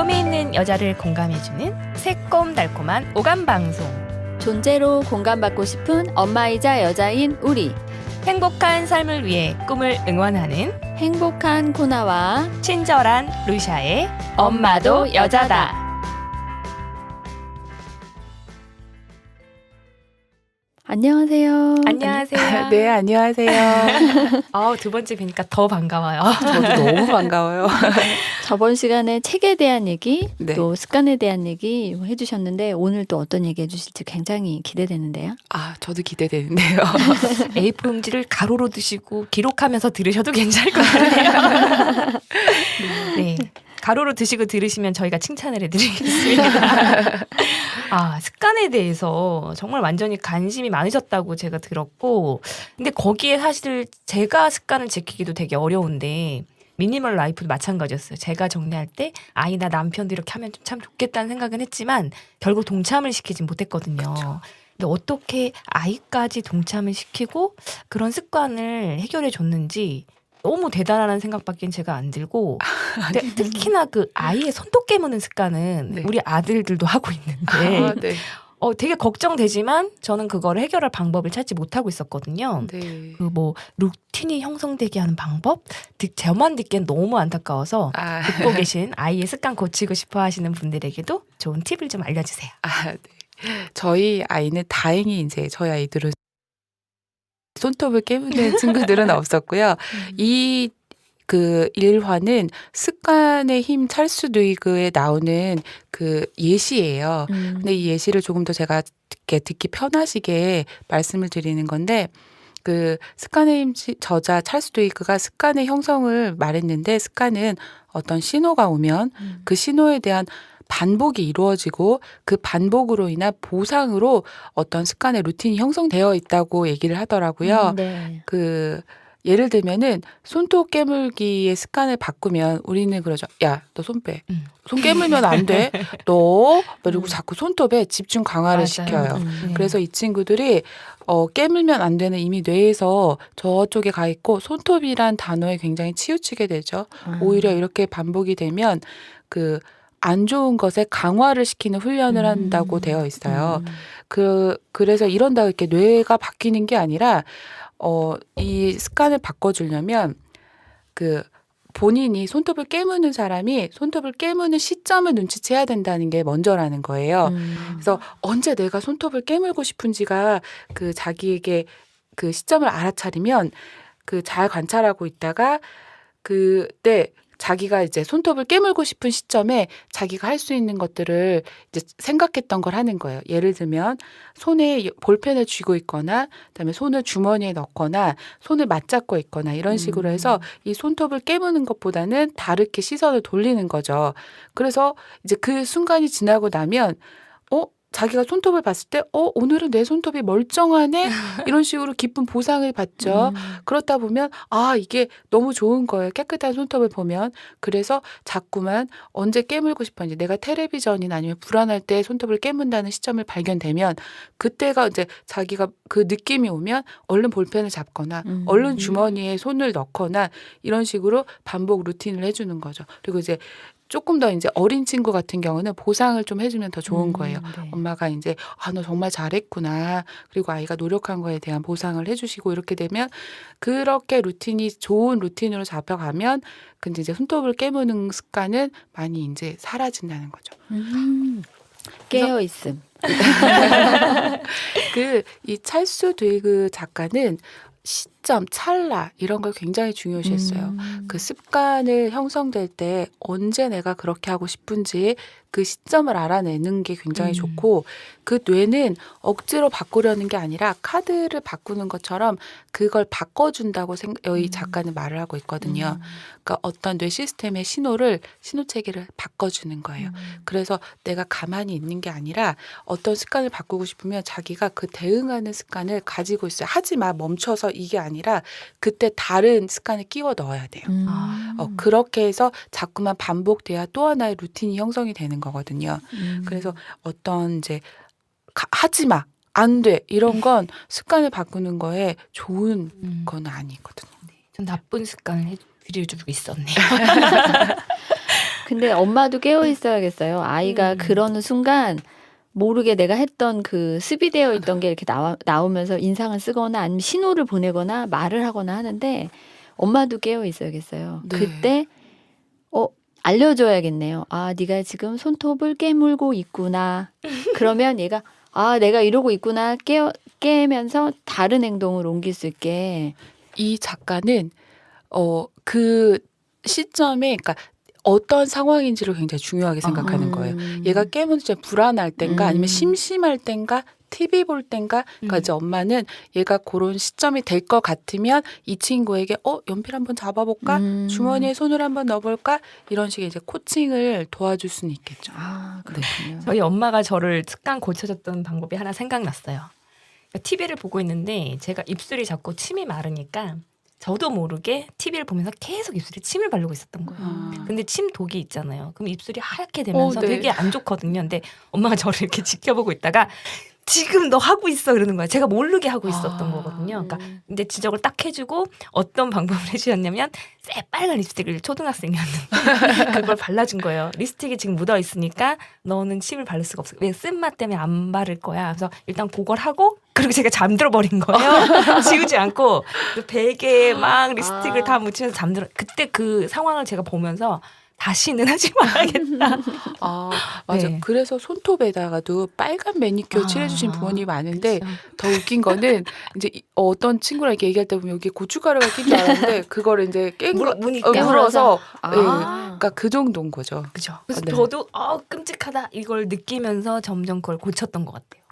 꿈이 있는 여자를 공감해주는 새콤달콤한 오감방송. 존재로 공감받고 싶은 엄마이자 여자인 우리. 행복한 삶을 위해 꿈을 응원하는 행복한 코나와 친절한 루샤의 엄마도 여자다. 안녕하세요. 안녕하세요. 네, 안녕하세요. 두 번째 뵈니까 더 반가워요. 저도 너무 반가워요. 저번 시간에 책에 대한 얘기, 네. 또 습관에 대한 얘기 해주셨는데 오늘 또 어떤 얘기 해주실지 굉장히 기대되는데요. 저도 기대되는데요. A4 용지를 가로로 드시고 기록하면서 들으셔도 괜찮을 것 같아요. 네. 가로로 드시고 들으시면 저희가 칭찬을 해드리겠습니다. 습관에 대해서 정말 완전히 관심이 많으셨다고 제가 들었고, 근데 거기에 사실 제가 습관을 지키기도 되게 어려운데, 미니멀 라이프도 마찬가지였어요. 제가 정리할 때 아이나 남편도 이렇게 하면 참 좋겠다는 생각은 했지만 결국 동참을 시키진 못했거든요. 그쵸. 근데 어떻게 아이까지 동참을 시키고 그런 습관을 해결해 줬는지 너무 대단하다는 생각밖에 제가 안 들고, 근데 특히나 그 아이의 손톱 깨무는 습관은 네. 우리 아들들도 하고 있는데 네. 되게 걱정되지만 저는 그거를 해결할 방법을 찾지 못하고 있었거든요. 네. 그 뭐 루틴이 형성되게 하는 방법? 저만 듣기엔 너무 안타까워서 듣고 계신 아이의 습관 고치고 싶어 하시는 분들에게도 좋은 팁을 좀 알려주세요. 네. 저희 아이는 다행히 이제 저희 아이들은 손톱을 깨무는 친구들은 없었고요. 이 일화는 습관의 힘 찰수 누이그에 나오는 그 예시예요. 근데 이 예시를 조금 더 제가 듣기 편하시게 말씀을 드리는 건데, 그 습관의 힘 저자 찰스 두이그가 습관의 형성을 말했는데, 습관은 어떤 신호가 오면 그 신호에 대한 반복이 이루어지고 그 반복으로 인한 보상으로 어떤 습관의 루틴이 형성되어 있다고 얘기를 하더라고요. 네. 예를 들면은 손톱 깨물기의 습관을 바꾸면 우리는 그러죠. 야, 너 손 빼. 손 깨물면 안 돼. 너. 그리고 자꾸 손톱에 집중 강화를 맞아요. 시켜요. 네. 그래서 이 친구들이 깨물면 안 되는 이미 뇌에서 저쪽에 가 있고 손톱이란 단어에 굉장히 치우치게 되죠. 오히려 이렇게 반복이 되면 안 좋은 것에 강화를 시키는 훈련을 한다고 되어 있어요. 그래서 이런다 이렇게 뇌가 바뀌는 게 아니라 이 습관을 바꿔주려면 본인이 손톱을 깨무는 사람이 손톱을 깨무는 시점을 눈치채야 된다는 게 먼저라는 거예요. 그래서 언제 내가 손톱을 깨물고 싶은지가 자기에게 그 시점을 알아차리면 잘 관찰하고 있다가 그때 자기가 이제 손톱을 깨물고 싶은 시점에 자기가 할 수 있는 것들을 이제 생각했던 걸 하는 거예요. 예를 들면 손에 볼펜을 쥐고 있거나, 그다음에 손을 주머니에 넣거나, 손을 맞잡고 있거나 이런 식으로 해서 이 손톱을 깨무는 것보다는 다르게 시선을 돌리는 거죠. 그래서 이제 그 순간이 지나고 나면 자기가 손톱을 봤을 때 오늘은 내 손톱이 멀쩡하네? 이런 식으로 기쁜 보상을 받죠. 그렇다 보면 이게 너무 좋은 거예요. 깨끗한 손톱을 보면. 그래서 자꾸만 언제 깨물고 싶었는지, 내가 텔레비전이나 아니면 불안할 때 손톱을 깨문다는 시점을 발견되면 그때가 이제 자기가 그 느낌이 오면 얼른 볼펜을 잡거나 얼른 주머니에 손을 넣거나 이런 식으로 반복 루틴을 해주는 거죠. 그리고 이제 조금 더 이제 어린 친구 같은 경우는 보상을 좀 해주면 더 좋은 거예요. 네. 엄마가 이제 너 정말 잘했구나. 그리고 아이가 노력한 거에 대한 보상을 해주시고, 이렇게 되면 그렇게 루틴이 좋은 루틴으로 잡혀가면 근데 이제 손톱을 깨무는 습관은 많이 이제 사라진다는 거죠. 깨어 있음. 이 찰스 두이그 작가는 시점, 찰나 이런 걸 굉장히 중요시했어요. 그 습관을 형성될 때 언제 내가 그렇게 하고 싶은지 그 시점을 알아내는 게 굉장히 좋고, 그 뇌는 억지로 바꾸려는 게 아니라 카드를 바꾸는 것처럼 그걸 바꿔준다고 이 작가는 말을 하고 있거든요. 그러니까 어떤 뇌 시스템의 신호체계를 바꿔주는 거예요. 그래서 내가 가만히 있는 게 아니라 어떤 습관을 바꾸고 싶으면 자기가 그 대응하는 습관을 가지고 있어요. 하지 마, 멈춰서 이게 아니라 그때 다른 습관을 끼워 넣어야 돼요. 그렇게 해서 자꾸만 반복돼야 또 하나의 루틴이 형성이 되는 거거든요. 그래서 어떤 이제 하지 마, 안 돼 이런 건 습관을 바꾸는 거에 좋은 건 아니거든요. 전 나쁜 습관을 들여주고 있었네요. 근데 엄마도 깨어 있어야겠어요. 아이가 음. 그러는 순간 모르게 내가 했던 그 습입되어 있던 게 이렇게 나오면서 인상을 쓰거나 아니면 신호를 보내거나 말을 하거나 하는데 엄마도 깨어 있어야겠어요. 네. 그때 알려줘야겠네요. 아, 네가 지금 손톱을 깨물고 있구나. 그러면 얘가 아, 내가 이러고 있구나 깨면서 다른 행동을 옮길 수 있게. 이 작가는 그 시점에 그러니까 어떤 상황인지를 굉장히 중요하게 생각하는 거예요. 얘가 깨면 진짜 불안할 땐가 아니면 심심할 땐가 TV 볼 땐가 그러니까 이제 엄마는 얘가 그런 시점이 될 것 같으면 이 친구에게 연필 한번 잡아볼까? 주머니에 손을 한번 넣어볼까? 이런 식의 이제 코칭을 도와줄 수는 있겠죠. 아, 그렇군요. 저희 엄마가 저를 습관 고쳐줬던 방법이 하나 생각났어요. TV를 보고 있는데 제가 입술이 자꾸 침이 마르니까 저도 모르게 TV를 보면서 계속 입술에 침을 바르고 있었던 거예요. 근데 침 독이 있잖아요. 그럼 입술이 하얗게 되면서 네. 되게 안 좋거든요. 근데 엄마가 저를 이렇게 지켜보고 있다가 지금 너 하고 있어 그러는 거야. 제가 모르게 하고 있었던 거거든요. 그러니까 근데 지적을 딱 해주고 어떤 방법을 해주셨냐면 새빨간 립스틱을 초등학생이었는데 그걸 발라준 거예요. 립스틱이 지금 묻어 있으니까 너는 침을 바를 수가 없어. 왜 쓴맛 때문에 안 바를 거야. 그래서 일단 그걸 하고 그리고 제가 잠들어 버린 거예요. 지우지 않고 그 베개에 막 립스틱을 다 묻히면서 잠들어. 그때 그 상황을 제가 보면서 다시는 하지 말아야겠다. 아, 맞아. 네. 그래서 손톱에다가도 빨간 매니큐어 칠해주신 부모님이 많은데 그쵸. 더 웃긴 거는 이제 어떤 친구랑 이렇게 얘기할 때 보면 여기 고춧가루가 낀 줄 알았는데 그거를 이제 무니까. 물어서 아. 예, 그러니까 그 정도인 거죠. 그죠. 그래서 네. 저도 끔찍하다 이걸 느끼면서 점점 그걸 고쳤던 것 같아요.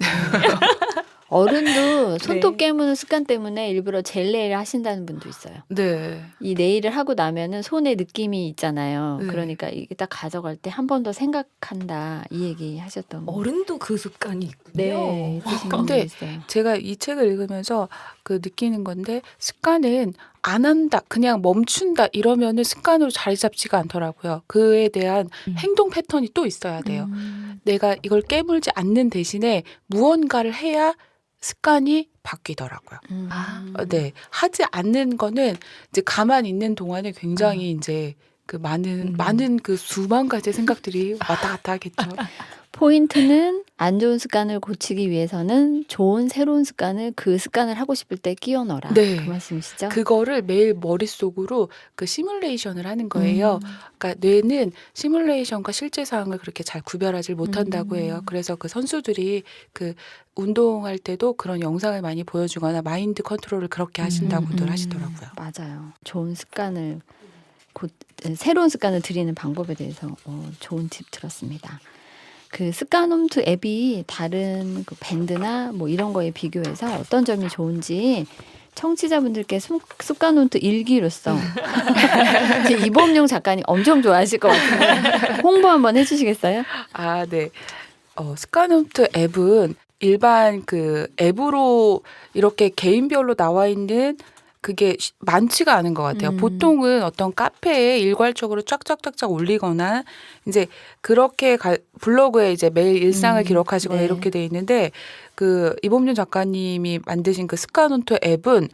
어른도 손톱 네. 깨무는 습관 때문에 일부러 젤 네일 하신다는 분도 있어요. 네. 이 네일을 하고 나면은 손에 느낌이 있잖아요. 네. 그러니까 이게 딱 가져갈 때 한 번 더 생각한다 이 얘기 하셨던 거. 어른도 그 습관이 있군요. 네, 있으신 분도 근데 있어요. 제가 이 책을 읽으면서 그 느끼는 건데 습관은 안 한다, 그냥 멈춘다 이러면은 습관으로 자리 잡지가 않더라고요. 그에 대한 행동 패턴이 또 있어야 돼요. 내가 이걸 깨물지 않는 대신에 무언가를 해야 습관이 바뀌더라고요. 네, 하지 않는 거는 이제 가만히 있는 동안에 굉장히 이제 그 많은 그 수만 가지 생각들이 왔다 갔다 하겠죠. 포인트는 안 좋은 습관을 고치기 위해서는 좋은 새로운 습관을 그 습관을 하고 싶을 때 끼워 넣어라. 네. 그 말씀이시죠? 그거를 매일 머릿속으로 그 시뮬레이션을 하는 거예요. 그러니까 뇌는 시뮬레이션과 실제 상황을 그렇게 잘 구별하지 못한다고 해요. 그래서 그 선수들이 그 운동할 때도 그런 영상을 많이 보여주거나 마인드 컨트롤을 그렇게 하신다고들 하시더라고요. 맞아요. 좋은 습관을 새로운 습관을 들이는 방법에 대해서 좋은 팁 들었습니다. 그 습관홈트 앱이 다른 그 밴드나 뭐 이런 거에 비교해서 어떤 점이 좋은지 청취자분들께 습관홈트 일기로서 이범용 작가님 엄청 좋아하실 것 같은데 홍보 한번 해주시겠어요? 아, 네. 습관홈트 앱은 일반 그 앱으로 이렇게 개인별로 나와 있는 그게 많지가 않은 것 같아요. 보통은 어떤 카페에 일괄적으로 쫙쫙쫙쫙 올리거나 이제 그렇게 블로그에 이제 매일 일상을 기록하시거나 네. 이렇게 돼 있는데 그 이범윤 작가님이 만드신 그 습관홈트 앱은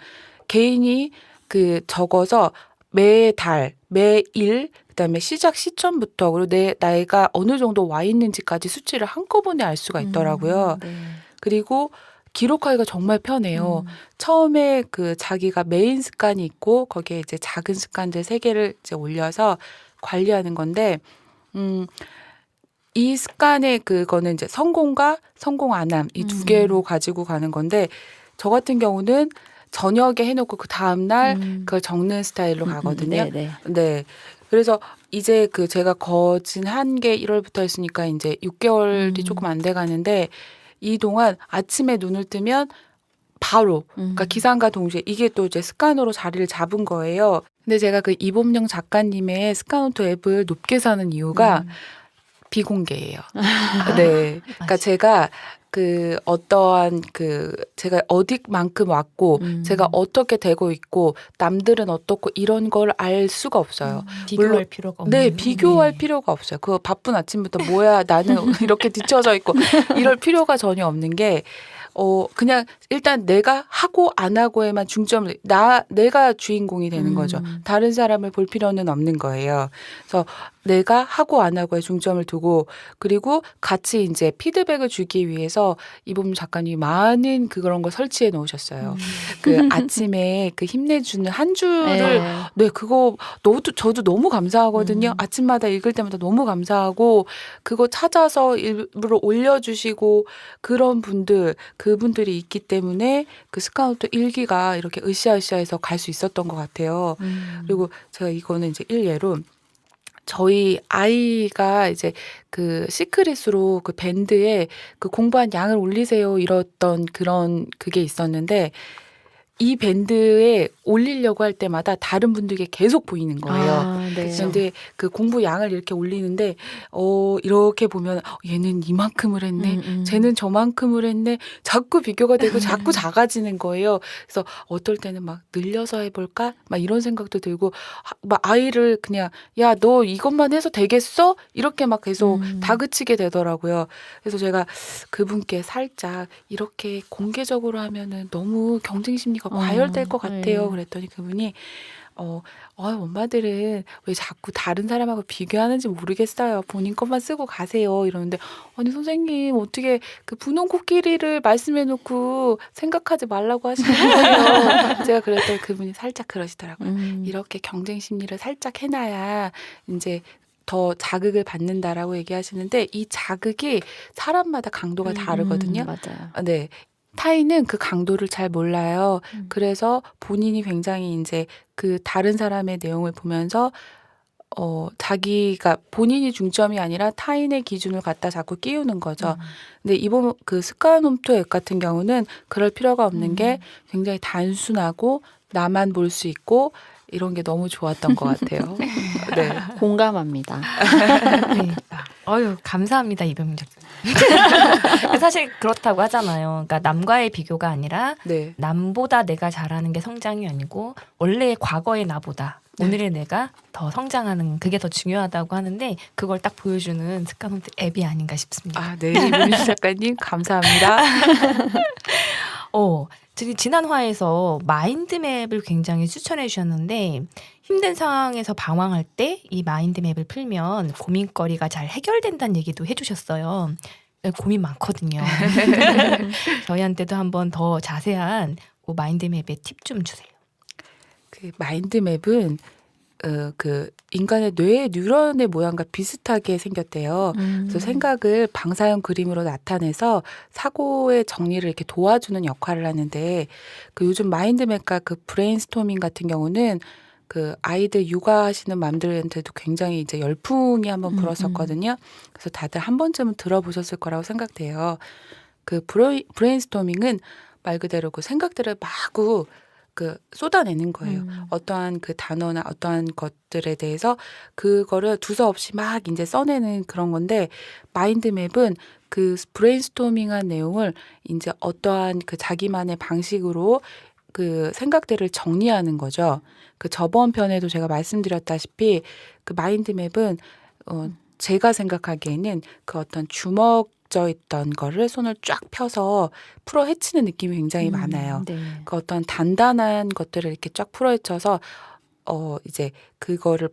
개인이 그 적어서 매달, 매일 그다음에 시작 시점부터 그리고 나이가 어느 정도 와 있는지까지 수치를 한꺼번에 알 수가 있더라고요. 네. 그리고 기록하기가 정말 편해요. 처음에 그 자기가 메인 습관이 있고 거기에 이제 작은 습관들 3개를 이제 올려서 관리하는 건데 이 습관의 그거는 이제 성공과 성공 안함 이 2개로 가지고 가는 건데 저 같은 경우는 저녁에 해놓고 그 다음 날 그걸 적는 스타일로 가거든요. 네. 네. 그래서 이제 그 제가 거진 한 게 1월부터 했으니까 이제 6개월이 조금 안 돼 가는데 이 동안 아침에 눈을 뜨면 바로 그러니까 기상과 동시에 이게 또 이제 습관으로 자리를 잡은 거예요. 근데 제가 그 이범용 작가님의 습관홈트 앱을 높게 사는 이유가 비공개예요. 네. 그러니까 제가 그 어떠한 그 제가 어디만큼 왔고 제가 어떻게 되고 있고 남들은 어떻고 이런 걸 알 수가 없어요. 비교할 물론- 필요가 없는. 네, 비교할 필요가 없어요. 그 바쁜 아침부터 뭐야 나는 이렇게 뒤쳐져 있고 이럴 필요가 전혀 없는 게 그냥 일단 내가 하고 안 하고에만 중점을 내가 주인공이 되는 거죠. 다른 사람을 볼 필요는 없는 거예요. 그래서 내가 하고 안 하고에 중점을 두고 그리고 같이 이제 피드백을 주기 위해서 이범주 작가님이 많은 그런 걸 설치해 놓으셨어요. 그 아침에 그 힘내주는 한 줄을 네, 그거 저도 너무 감사하거든요. 아침마다 읽을 때마다 너무 감사하고 그거 찾아서 일부러 올려주시고 그런 그분들이 있기 때문에 그 스카우트 일기가 이렇게 으쌰으쌰해서 갈 수 있었던 것 같아요. 그리고 제가 이거는 이제 일례로 저희 아이가 이제 그 시크릿으로 그 밴드에 그 공부한 양을 올리세요 이랬던 그게 있었는데 이 밴드에 올리려고 할 때마다 다른 분들께 계속 보이는 거예요. 네. 그런데 그 공부 양을 이렇게 올리는데 이렇게 보면 얘는 이만큼을 했네. 쟤는 저만큼을 했네. 자꾸 비교가 되고 자꾸 작아지는 거예요. 그래서 어떨 때는 막 늘려서 해볼까? 막 이런 생각도 들고 막 아이를 그냥 야, 너 이것만 해서 되겠어? 이렇게 막 계속 다그치게 되더라고요. 그래서 제가 그분께 살짝 이렇게 공개적으로 하면은 너무 경쟁 심리가 과열될 것 같아요. 그랬더니 그분이 엄마들은 왜 자꾸 다른 사람하고 비교하는지 모르겠어요. 본인 것만 쓰고 가세요. 이러는데 아니 선생님 어떻게 그 분홍 코끼리를 말씀해놓고 생각하지 말라고 하시는 거예요. 제가 그랬더니 그분이 살짝 그러시더라고요. 이렇게 경쟁 심리를 살짝 해놔야 이제 더 자극을 받는다라고 얘기하시는데 이 자극이 사람마다 강도가 다르거든요. 맞아요. 네. 타인은 그 강도를 잘 몰라요. 그래서 본인이 굉장히 이제 그 다른 사람의 내용을 보면서 자기가 본인이 중점이 아니라 타인의 기준을 갖다 자꾸 끼우는 거죠. 근데 이번 그 스카노트 앱 같은 경우는 그럴 필요가 없는 게 굉장히 단순하고 나만 볼 수 있고 이런 게 너무 좋았던 것 같아요. 네. 공감합니다. 네. 감사합니다, 이병민 작가님. 사실 그렇다고 하잖아요. 그러니까 남과의 비교가 아니라 네. 남보다 내가 잘하는 게 성장이 아니고 원래의 과거의 나보다 오늘의 내가 더 성장하는 그게 더 중요하다고 하는데 그걸 딱 보여주는 스카노트 앱이 아닌가 싶습니다. 아, 네. 이민수 작가님 감사합니다. 지난 화에서 마인드맵을 굉장히 추천해 주셨는데 힘든 상황에서 방황할 때 이 마인드맵을 풀면 고민거리가 잘 해결된다는 얘기도 해주셨어요. 고민 많거든요. 저희한테도 한번 더 자세한 그 마인드맵의 팁 좀 주세요. 그 마인드맵은 그 인간의 뇌의 뉴런의 모양과 비슷하게 생겼대요. 그래서 생각을 방사형 그림으로 나타내서 사고의 정리를 이렇게 도와주는 역할을 하는데 그 요즘 마인드맵과 그 브레인스토밍 같은 경우는 그 아이들 육아하시는 맘들한테도 굉장히 이제 열풍이 한번 불었었거든요. 그래서 다들 한 번쯤은 들어보셨을 거라고 생각돼요. 그 브레인스토밍은 말 그대로 그 생각들을 마구 그 쏟아내는 거예요. 어떠한 그 단어나 어떠한 것들에 대해서 그거를 두서없이 막 이제 써내는 그런 건데 마인드맵은 그 브레인스토밍한 내용을 이제 어떠한 그 자기만의 방식으로 그 생각들을 정리하는 거죠. 그 저번 편에도 제가 말씀드렸다시피 그 마인드맵은 제가 생각하기에는 그 어떤 주먹져 있던 거를 손을 쫙 펴서 풀어 헤치는 느낌이 굉장히 많아요. 네. 그 어떤 단단한 것들을 이렇게 쫙 풀어 헤쳐서 이제 그거를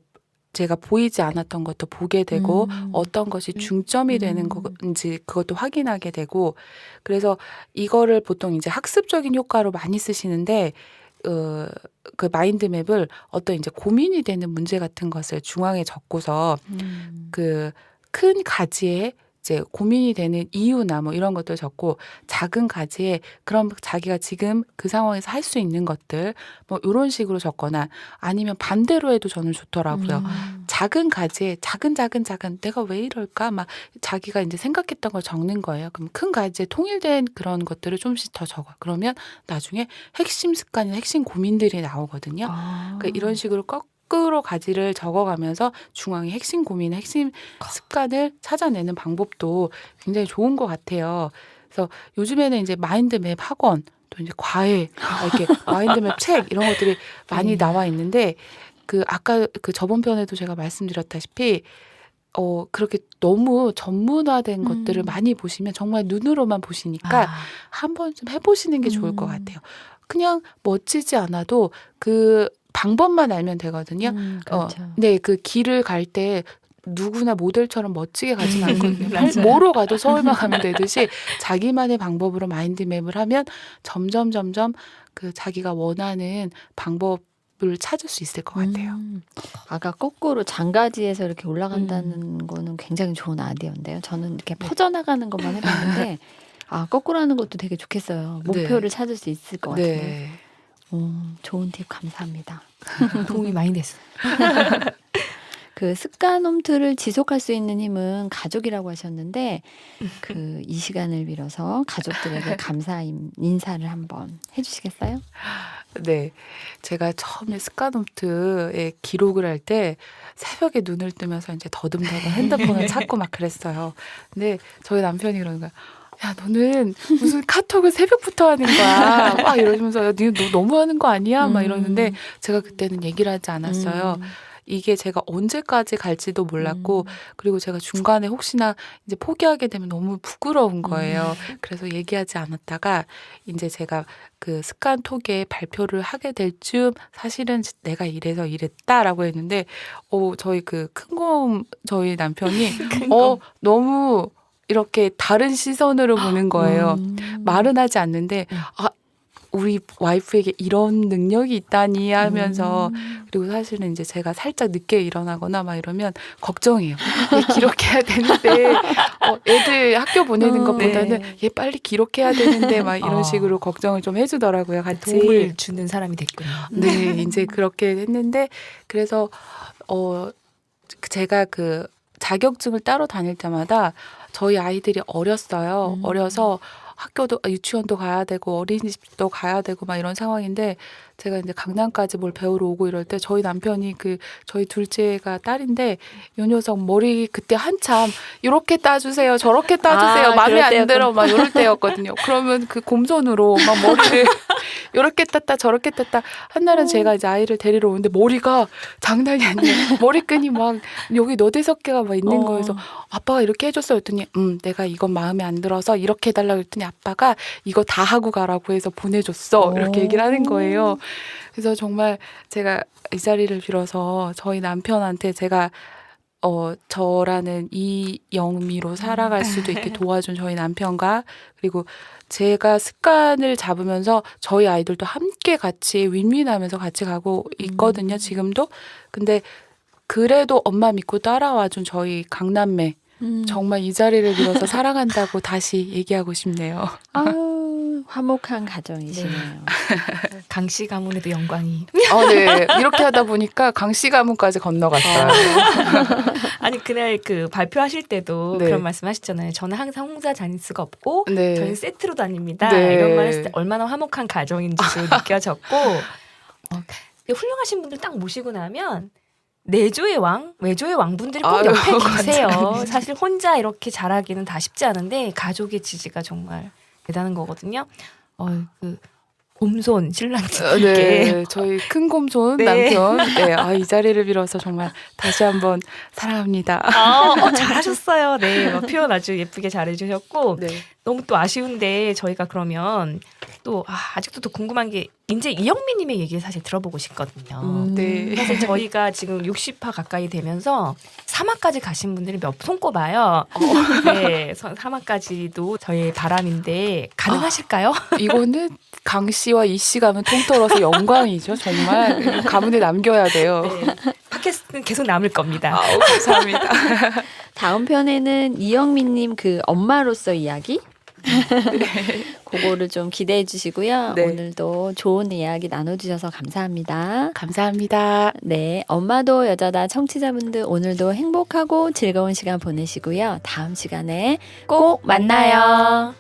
제가 보이지 않았던 것도 보게 되고 어떤 것이 중점이 되는 건지 그것도 확인하게 되고 그래서 이거를 보통 이제 학습적인 효과로 많이 쓰시는데 그 마인드맵을 어떤 이제 고민이 되는 문제 같은 것을 중앙에 적고서 그 큰 가지에 이제 고민이 되는 이유나 뭐 이런 것들 적고 작은 가지에 그럼 자기가 지금 그 상황에서 할 수 있는 것들 뭐 이런 식으로 적거나 아니면 반대로 해도 저는 좋더라고요. 작은 가지에 작은 내가 왜 이럴까 막 자기가 이제 생각했던 걸 적는 거예요. 그럼 큰 가지에 통일된 그런 것들을 좀씩 더 적어. 그러면 나중에 핵심 습관이나 핵심 고민들이 나오거든요. 그러니까 이런 식으로 거꾸로 가지를 적어가면서 중앙의 핵심 고민, 핵심 습관을 찾아내는 방법도 굉장히 좋은 것 같아요. 그래서 요즘에는 이제 마인드맵 학원, 또 이제 과외, 이렇게 마인드맵 책 이런 것들이 많이 나와 있는데 그 아까 그 저번 편에도 제가 말씀드렸다시피 그렇게 너무 전문화된 것들을 많이 보시면 정말 눈으로만 보시니까 한 번쯤 해보시는 게 좋을 것 같아요. 그냥 멋지지 않아도 그 방법만 알면 되거든요. 그렇죠. 네, 그 길을 갈 때 누구나 모델처럼 멋지게 가진 않거든요. 맞아요. 뭐로 가도 서울만 가면 되듯이 자기만의 방법으로 마인드맵을 하면 점점 그 자기가 원하는 방법을 찾을 수 있을 것 같아요. 아까 거꾸로 장가지에서 이렇게 올라간다는 거는 굉장히 좋은 아이디어인데요. 저는 이렇게 퍼져나가는 것만 해봤는데 거꾸로 하는 것도 되게 좋겠어요. 목표를 찾을 수 있을 것 같아요. 네. 좋은 팁 감사합니다. 도움이 많이 됐어요. 그 습관 홈트를 지속할 수 있는 힘은 가족이라고 하셨는데 이 시간을 빌어서 가족들에게 감사 인사를 한번 해주시겠어요? 네. 제가 처음에 습관노트에 기록을 할 때 새벽에 눈을 뜨면서 이제 더듬더듬 핸드폰을 찾고 막 그랬어요. 근데 저희 남편이 그러는 거야. 야, 너는 무슨 카톡을 새벽부터 하는 거야. 막 이러면서 야, 너 너무 하는 거 아니야? 막 이러는데 제가 그때는 얘기를 하지 않았어요. 이게 제가 언제까지 갈지도 몰랐고 그리고 제가 중간에 혹시나 이제 포기하게 되면 너무 부끄러운 거예요. 그래서 얘기하지 않았다가 이제 제가 그 습관톡에 발표를 하게 될 즈음 사실은 내가 이래서 이랬다라고 했는데 저희 그 큰곰 저희 남편이 너무 이렇게 다른 시선으로 보는 거예요. 말은 하지 않는데 우리 와이프에게 이런 능력이 있다니 하면서 그리고 사실은 이제 제가 살짝 늦게 일어나거나 막 이러면 걱정해요. 얘 기록해야 되는데 애들 학교 보내는 것보다는 얘 빨리 기록해야 되는데 막 이런 식으로 걱정을 좀 해주더라고요. 같이 도움을 주는 사람이 됐군요. 네, 이제 그렇게 했는데 그래서 제가 그 자격증을 따로 다닐 때마다 저희 아이들이 어렸어요. 어려서 학교도 유치원도 가야 되고 어린이집도 가야 되고 막 이런 상황인데 제가 이제 강남까지 뭘 배우러 오고 이럴 때 저희 남편이 저희 둘째가 딸인데 요 녀석 머리 그때 한참 이렇게 따주세요 저렇게 따주세요 마음에 안 들어 막 이럴 때였거든요. 그러면 그 곰손으로 막 머리를 이렇게 땄다 저렇게 땄다 한 날은 제가 이제 아이를 데리러 오는데 머리가 장난이 아니에요. 머리끈이 막 여기 너댓 개가 막 있는 거여서 아빠가 이렇게 해줬어요 했더니 내가 이건 마음에 안 들어서 이렇게 해달라고 했더니 아빠가 이거 다 하고 가라고 해서 보내줬어 이렇게 얘기를 하는 거예요. 그래서 정말 제가 이 자리를 빌어서 저희 남편한테 제가 저라는 이 영미로 살아갈 수도 있게 도와준 저희 남편과 그리고 제가 습관을 잡으면서 저희 아이들도 함께 같이 윈윈하면서 같이 가고 있거든요. 지금도. 근데 그래도 엄마 믿고 따라와준 저희 강남매 정말 이 자리를 빌어서 사랑한다고 다시 얘기하고 싶네요. 화목한 가정이시네요. 강씨 가문에도 영광이. 네. 이렇게 하다 보니까 강씨 가문까지 건너갔어요. 아니 그날 그 발표하실 때도 네. 그런 말씀하셨잖아요. 저는 항상 혼자 다닐 수가 없고 네. 저는 세트로 다닙니다. 네. 이런 말 했을 때 얼마나 화목한 가정인지도 느껴졌고 훌륭하신 분들 딱 모시고 나면 내조의 왕, 외조의 왕분들이 꼭 옆에 계세요. 사실 혼자 이렇게 잘하기는 다 쉽지 않은데 가족의 지지가 정말 대단한 거거든요. 그 곰손 신랑님께 네, 저희 큰 곰손 남편. 네, 이 자리를 빌어서 정말 다시 한번 사랑합니다. 잘하셨어요. 네, 표현 아주 예쁘게 잘해주셨고 네. 너무 또 아쉬운데 저희가 그러면 또 아직도 또 궁금한 게 이제 이영미님의 얘기를 사실 들어보고 싶거든요. 네. 사실 저희가 지금 60화 가까이 되면서 3화까지 가신 분들이 몇 손꼽아요. 네, 3화까지도 저희의 바람인데 가능하실까요? 이거는 강 씨와 이 씨 가면 통틀어서 영광이죠. 정말 가문에 남겨야 돼요. 네, 팟캐스트는 계속 남을 겁니다. 감사합니다. 다음 편에는 이영민님 그 엄마로서 이야기 그거를 좀 기대해 주시고요. 네. 오늘도 좋은 이야기 나눠주셔서 감사합니다. 감사합니다. 네, 엄마도 여자다 청취자분들 오늘도 행복하고 즐거운 시간 보내시고요. 다음 시간에 꼭 만나요.